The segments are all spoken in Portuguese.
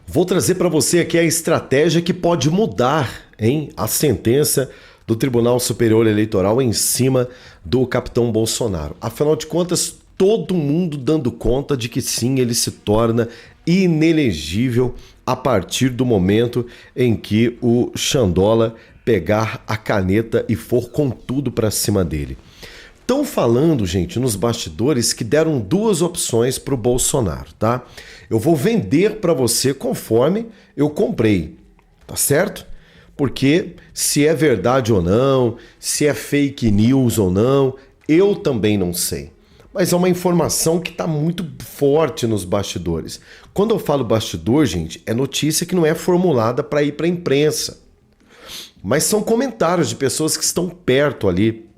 Vou trazer para você aqui a estratégia que pode mudar, hein, a sentença do Tribunal Superior Eleitoral em cima do capitão Bolsonaro. Afinal de contas, todo mundo dando conta de que sim, ele se torna inelegível a partir do momento em que o Xandola pegar a caneta e for com tudo para cima dele. Estão falando, gente, nos bastidores que deram duas opções para o Bolsonaro, tá? Eu vou vender para você conforme eu comprei, tá certo? Porque se é verdade ou não, se é fake news ou não, eu também não sei. Mas é uma informação que está muito forte nos bastidores. Quando eu falo bastidor, gente, é notícia que não é formulada para ir para a imprensa. Mas são comentários de pessoas que estão perto ali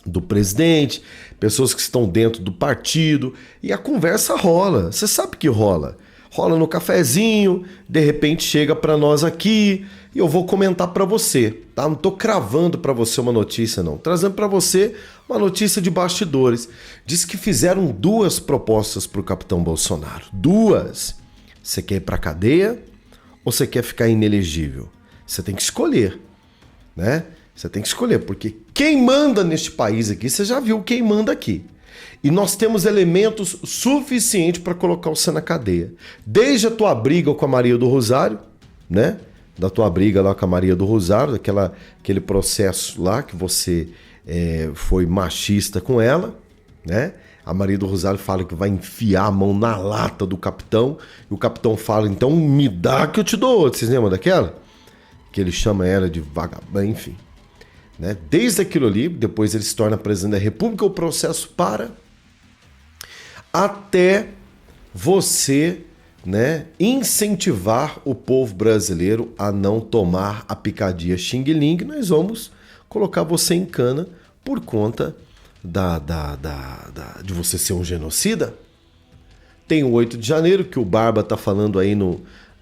do presidente, pessoas que estão dentro do partido, e a conversa rola. Você sabe que rola. Rola no cafezinho, de repente chega para nós aqui e eu vou comentar para você, tá? Não tô cravando para você uma notícia não, trazendo para você uma notícia de bastidores. Diz que fizeram duas propostas pro capitão Bolsonaro. Duas. Você quer ir pra cadeia ou você quer ficar inelegível? Você tem que escolher, né? Você tem que escolher, porque quem manda neste país aqui, você já viu quem manda aqui. E nós temos elementos suficientes para colocar você na cadeia. Desde a tua briga com a Maria do Rosário, né? Da tua briga lá com a Maria do Rosário, aquele processo lá que você foi machista com ela, né? A Maria do Rosário fala que vai enfiar a mão na lata do capitão, e o capitão fala, então me dá que eu te dou outro. Vocês lembram daquela? Que ele chama ela de vagabunda, enfim. Né? Desde aquilo ali, depois ele se torna presidente da República, o processo para até você, né, incentivar o povo brasileiro a não tomar a picadinha Xing Ling. Nós vamos colocar você em cana por conta de você ser um genocida. Tem o 8 de janeiro, que o Barba tá falando aí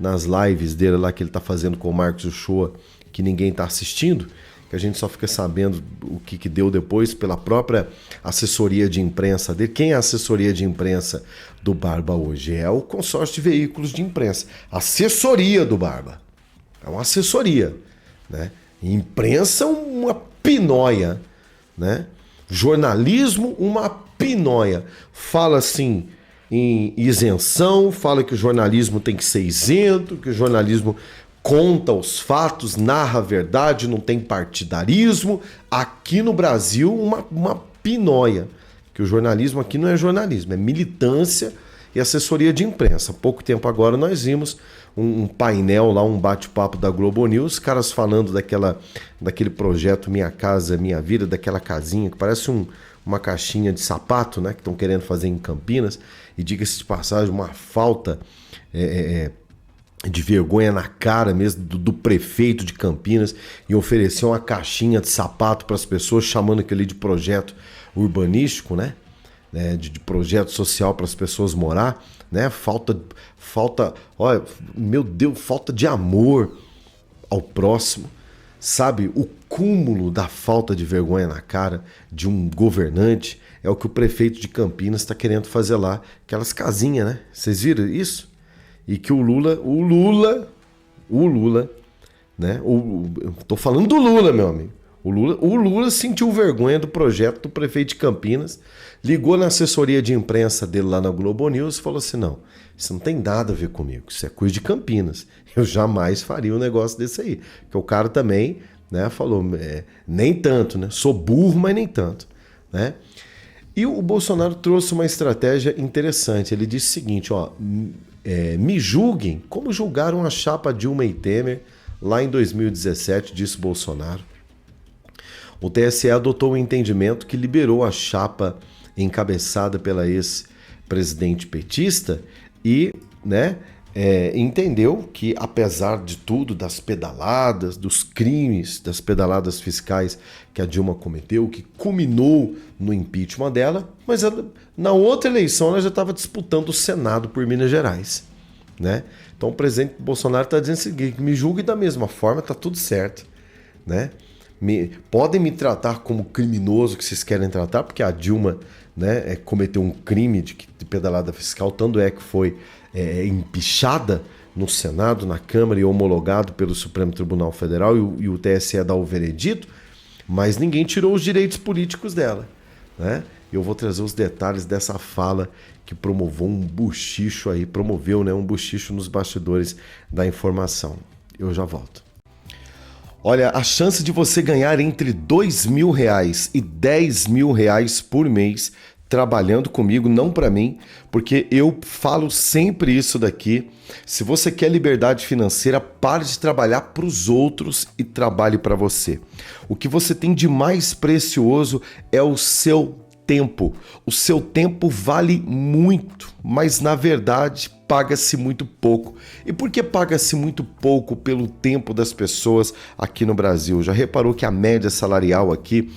nas lives dele lá, que ele tá fazendo com o Marcos Uchoa, que ninguém tá assistindo, que a gente só fica sabendo o que deu depois pela própria assessoria de imprensa dele. Quem é a assessoria de imprensa do Barba hoje? É o consórcio de veículos de imprensa. Assessoria do Barba. É uma assessoria, né? Imprensa, uma pinóia, né? Jornalismo, uma pinóia. Fala assim em isenção, fala que o jornalismo tem que ser isento, que o jornalismo conta os fatos, narra a verdade, não tem partidarismo. Aqui no Brasil, uma pinóia. Que o jornalismo aqui não é jornalismo, é militância e assessoria de imprensa. Há pouco tempo agora nós vimos um painel lá, um bate-papo da Globo News, caras falando daquele projeto Minha Casa Minha Vida, daquela casinha que parece uma caixinha de sapato, né, que estão querendo fazer em Campinas. E diga-se de passagem, uma falta de vergonha na cara mesmo do prefeito de Campinas e oferecer uma caixinha de sapato para as pessoas, chamando aquele de projeto urbanístico, né? De projeto social para as pessoas morar, né? Falta, olha, meu Deus, falta de amor ao próximo, sabe? O cúmulo da falta de vergonha na cara de um governante é o que o prefeito de Campinas está querendo fazer lá, aquelas casinhas, né? Vocês viram isso? E que o Lula, né? Eu tô falando do Lula, meu amigo. O Lula sentiu vergonha do projeto do prefeito de Campinas, ligou na assessoria de imprensa dele lá na Globo News e falou assim, não, isso não tem nada a ver comigo, isso é coisa de Campinas. Eu jamais faria um negócio desse aí. Porque o cara também, né, falou, nem tanto, né? Sou burro, mas nem tanto, né? E o Bolsonaro trouxe uma estratégia interessante. Ele disse o seguinte, ó, me julguem como julgaram a chapa Dilma e Temer lá em 2017, disse Bolsonaro. O TSE adotou um entendimento que liberou a chapa encabeçada pela ex-presidente petista e, né, entendeu que, apesar de tudo, das pedaladas, dos crimes, das pedaladas fiscais que a Dilma cometeu, que culminou no impeachment dela, mas ela, na outra eleição ela já estava disputando o Senado por Minas Gerais, né? Então o presidente Bolsonaro está dizendo o seguinte, me julgue da mesma forma, tá tudo certo, né? Podem me tratar como criminoso que vocês querem tratar, porque a Dilma, né, cometeu um crime de pedalada fiscal, tanto é que foi empichada, no Senado, na Câmara e homologado pelo Supremo Tribunal Federal e o TSE dá o veredito, mas ninguém tirou os direitos políticos dela, né? Eu vou trazer os detalhes dessa fala que promoveu um buchicho aí, né, um buchicho nos bastidores da informação. Eu já volto. Olha, a chance de você ganhar entre R$2.000 e R$10.000 por mês trabalhando comigo, não para mim, porque eu falo sempre isso daqui. Se você quer liberdade financeira, pare de trabalhar para os outros e trabalhe para você. O que você tem de mais precioso é o seu tempo. O seu tempo vale muito, mas na verdade paga-se muito pouco. E por que paga-se muito pouco pelo tempo das pessoas aqui no Brasil? Já reparou que a média salarial aqui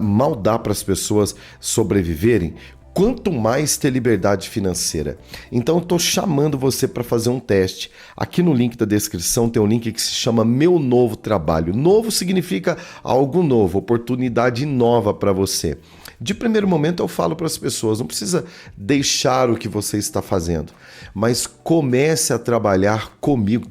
mal dá para as pessoas sobreviverem? Quanto mais ter liberdade financeira. Então eu estou chamando você para fazer um teste. Aqui no link da descrição tem um link que se chama Meu Novo Trabalho. Novo significa algo novo, oportunidade nova para você. De primeiro momento eu falo para as pessoas, não precisa deixar o que você está fazendo, mas comece a trabalhar comigo,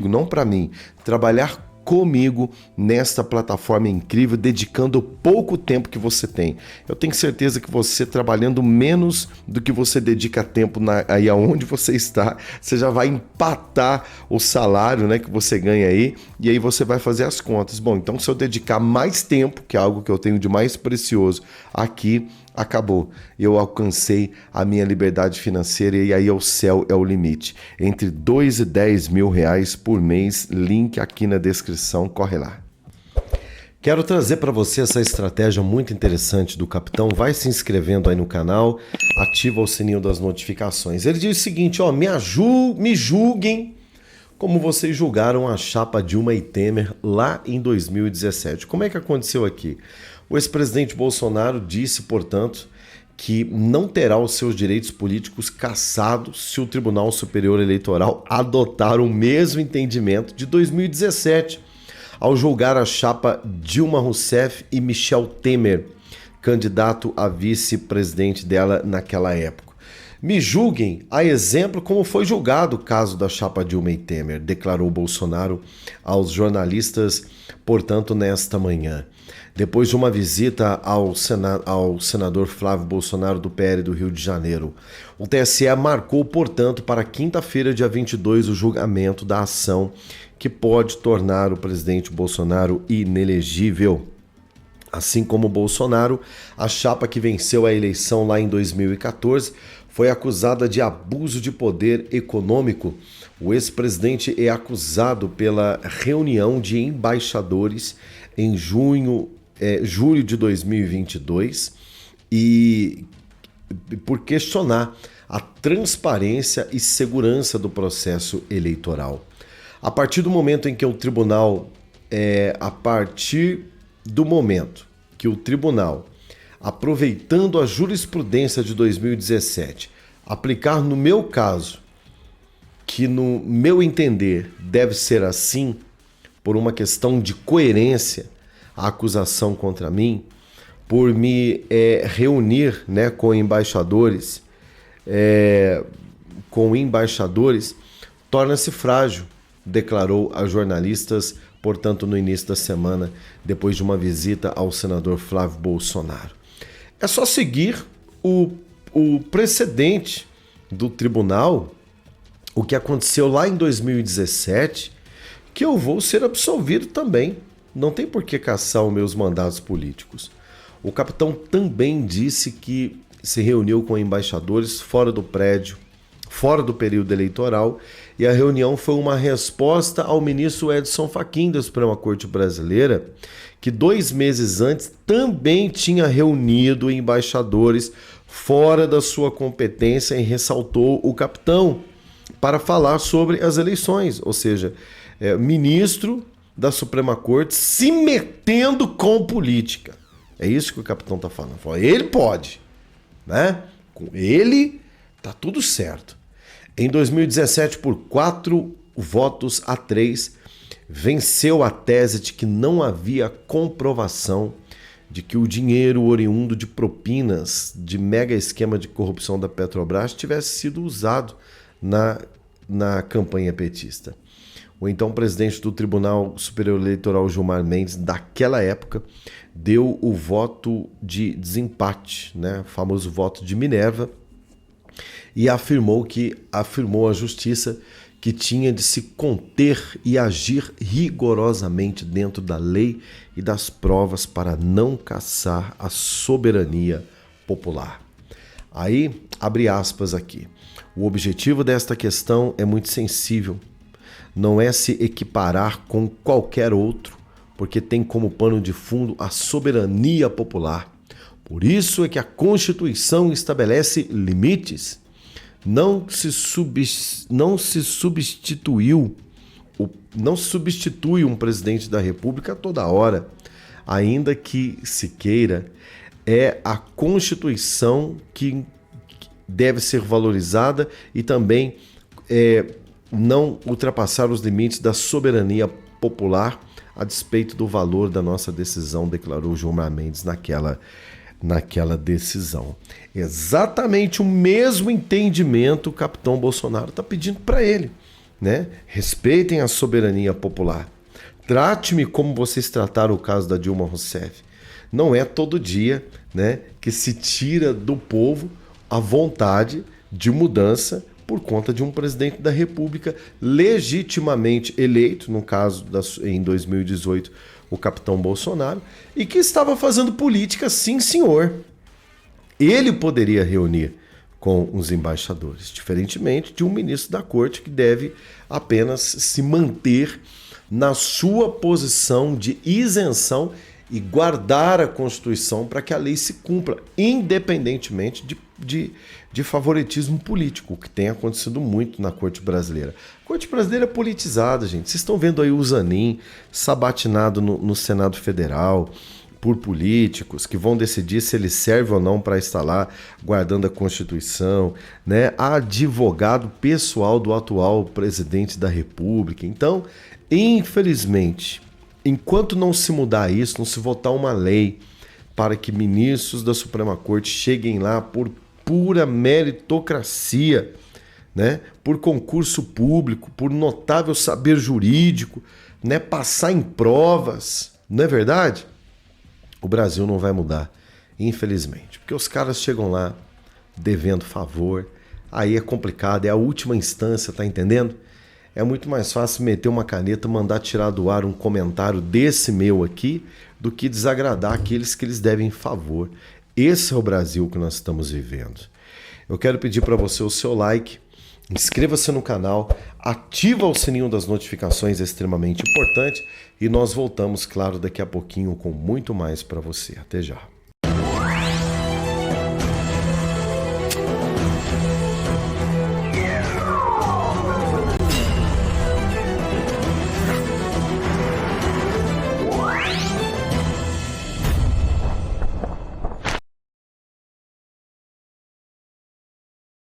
não para mim, trabalhar comigo nesta plataforma incrível, dedicando pouco tempo que você tem. Eu tenho certeza que você, trabalhando menos do que você dedica tempo aí aonde você está, você já vai empatar o salário, né, que você ganha aí, e aí você vai fazer as contas. Bom, então se eu dedicar mais tempo, que é algo que eu tenho de mais precioso aqui, acabou. Eu alcancei a minha liberdade financeira e aí o céu é o limite. Entre R$2.000 e R$10.000 por mês, link aqui na descrição, corre lá. Quero trazer para você essa estratégia muito interessante do capitão. Vai se inscrevendo aí no canal, ativa o sininho das notificações. Ele diz o seguinte, ó, me julguem como vocês julgaram a chapa Dilma e Temer lá em 2017. Como é que aconteceu aqui? O ex-presidente Bolsonaro disse, portanto, que não terá os seus direitos políticos cassados se o Tribunal Superior Eleitoral adotar o mesmo entendimento de 2017, ao julgar a chapa Dilma Rousseff e Michel Temer, candidato a vice-presidente dela naquela época. Me julguem a exemplo como foi julgado o caso da chapa Dilma e Temer, declarou Bolsonaro aos jornalistas, portanto, nesta manhã. Depois de uma visita ao senador Flávio Bolsonaro do PL do Rio de Janeiro, o TSE marcou, portanto, para quinta-feira, dia 22, o julgamento da ação que pode tornar o presidente Bolsonaro inelegível. Assim como Bolsonaro, a chapa que venceu a eleição lá em 2014 foi acusada de abuso de poder econômico. O ex-presidente é acusado pela reunião de embaixadores em julho de 2022 e por questionar a transparência e segurança do processo eleitoral. A partir do momento em que o tribunal, aproveitando a jurisprudência de 2017, aplicar no meu caso, que no meu entender deve ser assim, por uma questão de coerência, a acusação contra mim, por me reunir, né, com embaixadores, torna-se frágil, declarou a jornalistas, portanto, no início da semana, depois de uma visita ao senador Flávio Bolsonaro. É só seguir o precedente do tribunal, o que aconteceu lá em 2017, que eu vou ser absolvido também. Não tem por que caçar os meus mandatos políticos. O capitão também disse que se reuniu com embaixadores fora do prédio, fora do período eleitoral, e a reunião foi uma resposta ao ministro Edson Fachin da Suprema Corte Brasileira, que 2 meses antes também tinha reunido embaixadores fora da sua competência e ressaltou o capitão para falar sobre as eleições, ou seja, ministro da Suprema Corte se metendo com política. É isso que o capitão está falando. Ele pode, né? Com ele tá tudo certo. Em 2017, por 4-3, venceu a tese de que não havia comprovação de que o dinheiro oriundo de propinas de mega esquema de corrupção da Petrobras tivesse sido usado na na campanha petista. O então presidente do Tribunal Superior Eleitoral, Gilmar Mendes, daquela época, deu o voto de desempate, né? O famoso voto de Minerva, e afirmou a justiça que tinha de se conter e agir rigorosamente dentro da lei e das provas para não caçar a soberania popular. Aí, abre aspas aqui. O objetivo desta questão é muito sensível. Não é se equiparar com qualquer outro, porque tem como pano de fundo a soberania popular. Por isso é que a Constituição estabelece limites. Não se substitui um presidente da República a toda hora, ainda que se queira. É a Constituição que deve ser valorizada e também não ultrapassar os limites da soberania popular a despeito do valor da nossa decisão, declarou Gilmar Mendes naquela decisão. Exatamente o mesmo entendimento o capitão Bolsonaro está pedindo para ele, né? Respeitem a soberania popular. Trate-me como vocês trataram o caso da Dilma Rousseff. Não é todo dia, né, que se tira do povo a vontade de mudança por conta de um presidente da República legitimamente eleito, no caso em 2018, o capitão Bolsonaro, e que estava fazendo política, sim, senhor. Ele poderia reunir com os embaixadores, diferentemente de um ministro da corte que deve apenas se manter na sua posição de isenção e guardar a Constituição para que a lei se cumpra, independentemente de favoritismo político, o que tem acontecido muito na Corte Brasileira. A Corte Brasileira é politizada, gente. Vocês estão vendo aí o Zanin sabatinado no Senado Federal por políticos que vão decidir se ele serve ou não para estar lá guardando a Constituição, né? Há advogado pessoal do atual presidente da República. Então, infelizmente, enquanto não se mudar isso, não se votar uma lei para que ministros da Suprema Corte cheguem lá por pura meritocracia, né? Por concurso público, por notável saber jurídico, né? Passar em provas, não é verdade? O Brasil não vai mudar, infelizmente, porque os caras chegam lá devendo favor, aí é complicado, é a última instância, tá entendendo? É muito mais fácil meter uma caneta, mandar tirar do ar um comentário desse meu aqui, do que desagradar aqueles que eles devem favor. Esse é o Brasil que nós estamos vivendo. Eu quero pedir para você o seu like, inscreva-se no canal, ativa o sininho das notificações, é extremamente importante. E nós voltamos, claro, daqui a pouquinho com muito mais para você. Até já.